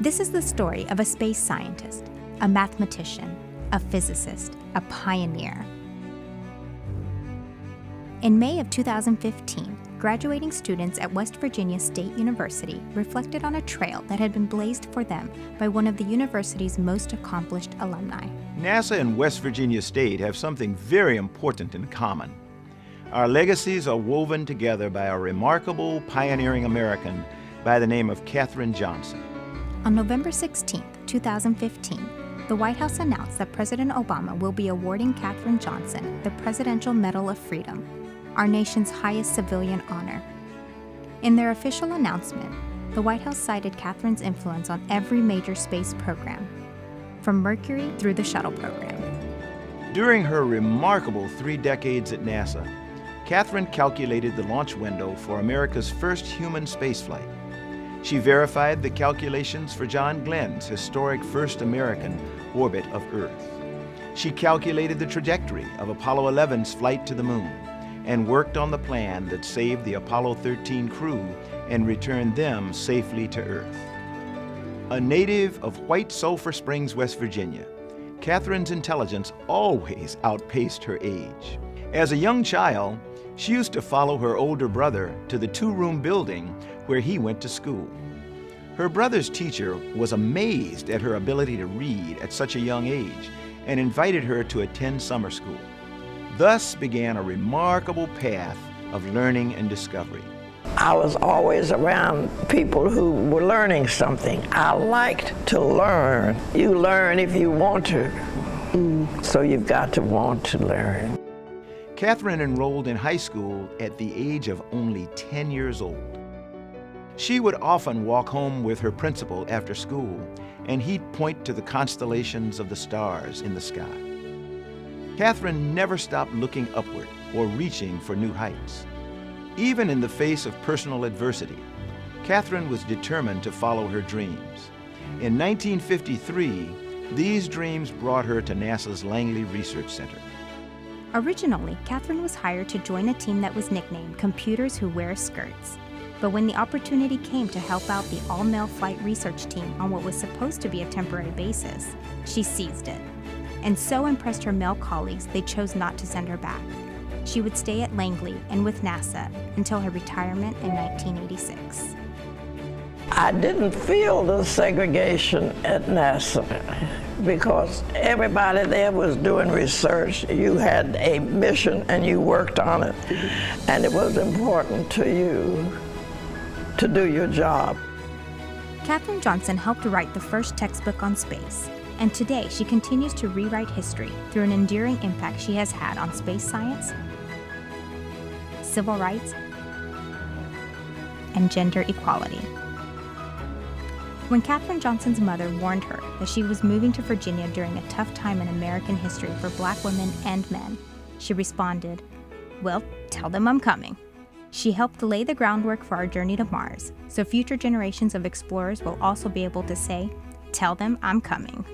This is the story of a space scientist, a mathematician, a physicist, a pioneer. In May of 2015, graduating students at West Virginia State University reflected on a trail that had been blazed for them by one of the university's most accomplished alumni. NASA and West Virginia State have something very important in common. Our legacies are woven together by a remarkable pioneering American by the name of Katherine Johnson. On November 16, 2015, the White House announced that President Obama will be awarding Katherine Johnson the Presidential Medal of Freedom, our nation's highest civilian honor. In their official announcement, the White House cited Katherine's influence on every major space program, from Mercury through the shuttle program. During her remarkable 3 decades at NASA, Katherine calculated the launch window for America's first human spaceflight. She verified the calculations for John Glenn's historic first American orbit of Earth. She calculated the trajectory of Apollo 11's flight to the moon and worked on the plan that saved the Apollo 13 crew and returned them safely to Earth. A native of White Sulphur Springs, West Virginia, Katherine's intelligence always outpaced her age. As a young child, she used to follow her older brother to the 2-room building where he went to school. Her brother's teacher was amazed at her ability to read at such a young age and invited her to attend summer school. Thus began a remarkable path of learning and discovery. I was always around people who were learning something. I liked to learn. You learn if you want to, so you've got to want to learn. Katherine enrolled in high school at the age of only 10 years old. She would often walk home with her principal after school, and he'd point to the constellations of the stars in the sky. Katherine never stopped looking upward or reaching for new heights. Even in the face of personal adversity, Katherine was determined to follow her dreams. In 1953, these dreams brought her to NASA's Langley Research Center. Originally, Katherine was hired to join a team that was nicknamed Computers Who Wear Skirts. But when the opportunity came to help out the all-male flight research team on what was supposed to be a temporary basis, she seized it. And so impressed her male colleagues, they chose not to send her back. She would stay at Langley and with NASA until her retirement in 1986. I didn't feel the segregation at NASA because everybody there was doing research. You had a mission and you worked on it, and it was important to you to do your job. Katherine Johnson helped write the first textbook on space, and today she continues to rewrite history through an enduring impact she has had on space science, civil rights, and gender equality. When Katherine Johnson's mother warned her that she was moving to Virginia during a tough time in American history for Black women and men, she responded, "Well, tell them I'm coming." She helped lay the groundwork for our journey to Mars, so future generations of explorers will also be able to say, "Tell them I'm coming."